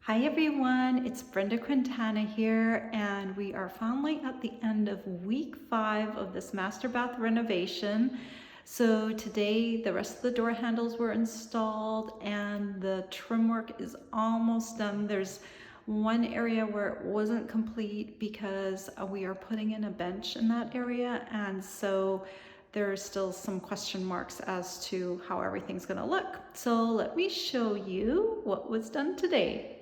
Hi everyone, it's Brenda Quintana here, and we are finally at the end of week 5 of this master bath renovation. So today the rest of the door handles were installed and the trim work is almost done. There's one area where it wasn't complete because we are putting in a bench in that area, and so there are still some question marks as to how everything's going to look. So let me show you what was done today.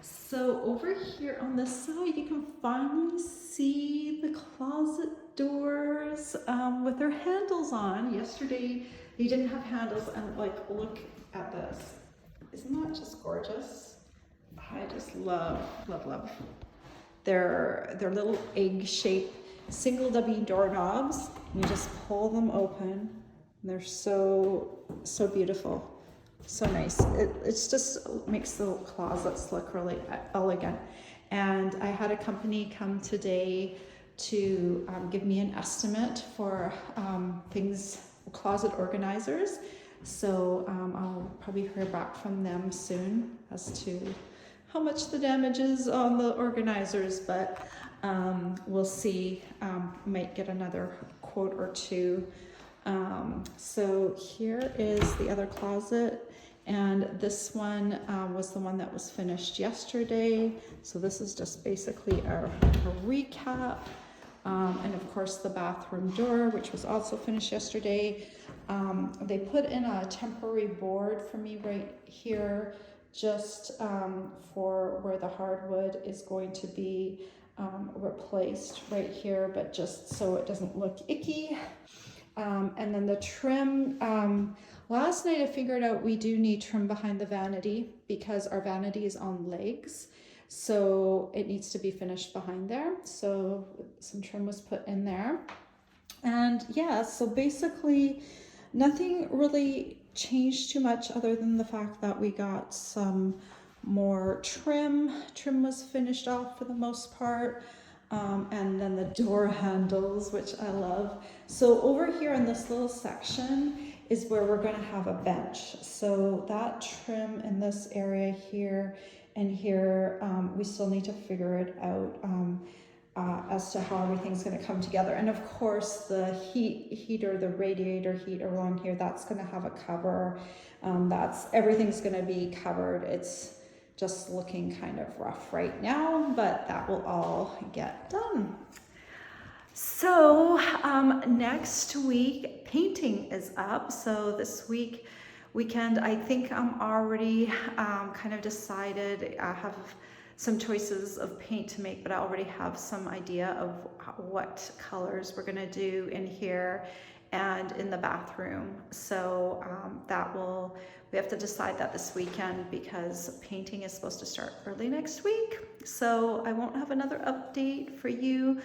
So over here on this side, you can finally see the closet doors with their handles on. Yesterday, they didn't have handles, and like, look at this. Isn't that just gorgeous? I just love, love, love. They're little egg-shaped single W doorknobs. You just pull them open, and they're so beautiful. So nice. It's just makes the closets look really elegant. And I had a company come today to give me an estimate for closet organizers. So I'll probably hear back from them soon as to how much the damage is on the organizers, but we'll see. Might get another quote or two. So here is the other closet, and this one was the one that was finished yesterday. So this is just basically a recap. And of course the bathroom door, which was also finished yesterday. They put in a temporary board for me right here, just for where the hardwood is going to be replaced right here, but just so it doesn't look icky. And then the trim, last night I figured out we do need trim behind the vanity because our vanity is on legs. So it needs to be finished behind there. So some trim was put in there. And yeah, so basically nothing really changed too much other than the fact that we got some more trim. Trim was finished off for the most part. And then the door handles, which I love. So over here in this little section is where we're going to have a bench. So that trim in this area here and here, we still need to figure it out as to how everything's going to come together. And of course the heater, the radiator heat around here, that's going to have a cover. Everything's going to be covered. It's just looking kind of rough right now, but that will all get done. So next week, painting is up. So this weekend, I think I'm already kind of decided. I have some choices of paint to make, but I already have some idea of what colors we're gonna do in here and in the bathroom. So we have to decide that this weekend because painting is supposed to start early next week. So I won't have another update for you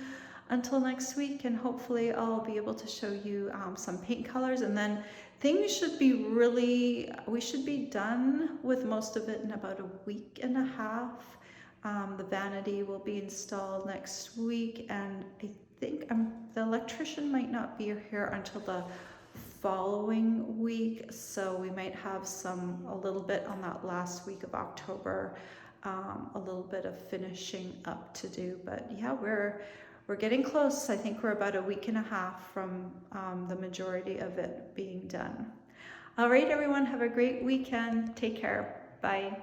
until next week, and hopefully I'll be able to show you some paint colors, and then things should be we should be done with most of it in about a week and a half. The vanity will be installed next week, and I think the electrician might not be here until the following week, so we might have a little bit on that last week of October, a little bit of finishing up to do. But yeah, we're getting close. I think we're about a week and a half from the majority of it being done. All right, everyone, have a great weekend. Take care. Bye.